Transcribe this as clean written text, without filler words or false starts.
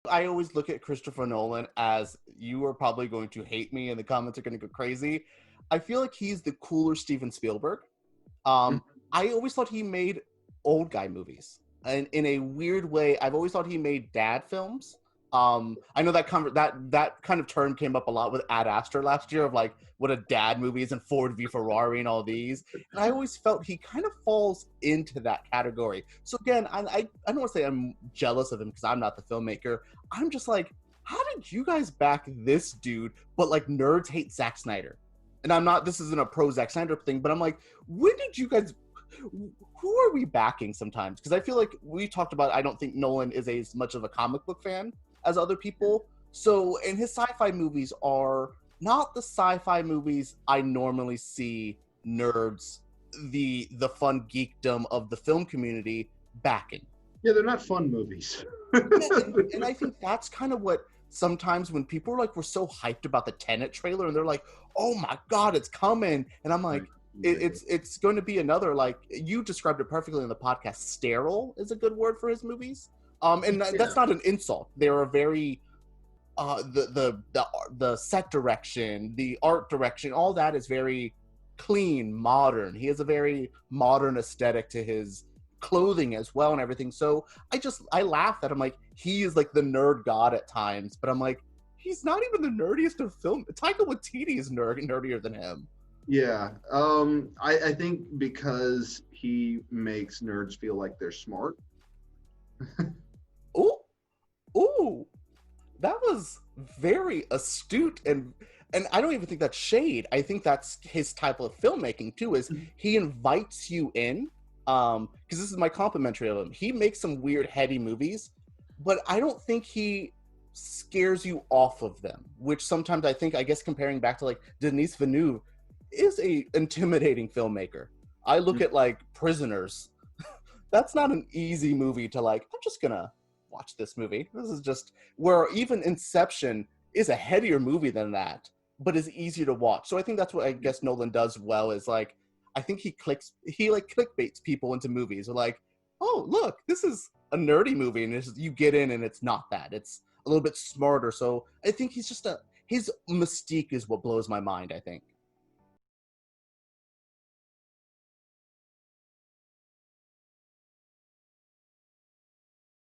I always look at Christopher Nolan as, you are probably going to hate me and the comments are going to go crazy. I feel like he's the cooler Steven Spielberg. Mhm. I always thought he made old guy movies. And in a weird way, I've always thought he made dad films. I know that that kind of term came up a lot with Ad Astra last year, of like what a dad movie is, and Ford v Ferrari and all these. And I always felt he kind of falls into that category. So again, I don't want to say I'm jealous of him because I'm not the filmmaker. I'm just like, how did you guys back this dude? But like nerds hate Zack Snyder. And I'm not, this isn't a pro Zack Snyder thing, but I'm like, when did you guys, who are we backing sometimes? Because I feel like we talked about, I don't think Nolan is as much of a comic book fan as other people. So, and his sci-fi movies are not the sci-fi movies I normally see nerds, the fun geekdom of the film community backing. Yeah, they're not fun movies. Yeah, and I think that's kind of what sometimes when people are like, we're so hyped about the Tenet trailer and they're like, oh my God, it's coming. And I'm like, it's going to be another, like you described it perfectly in the podcast, sterile is a good word for his movies. And that's not an insult. They're a very the set direction, the art direction, all that is very clean, modern. He has a very modern aesthetic to his clothing as well and everything. So I laugh at him, like he is like the nerd god at times, but I'm like, he's not even the nerdiest of film. Taika Waititi is nerdier than him. Yeah. I think because he makes nerds feel like they're smart. Ooh, that was very astute, and I don't even think that's shade. I think that's his type of filmmaking too, is he invites you in, because this is my complimentary of him. He makes some weird heady movies, but I don't think he scares you off of them, which sometimes I think, I guess comparing back to like Denis Villeneuve, is a intimidating filmmaker. I look at like Prisoners. That's not an easy movie to like, I'm just gonna watch this movie. This is just where even Inception is a headier movie than that, but is easier to watch. So I think that's what I guess Nolan does well, is like, I think he like clickbaits people into movies. Or like, oh, look, this is a nerdy movie, and you get in and it's not that. It's a little bit smarter. So I think his mystique is what blows my mind, I think.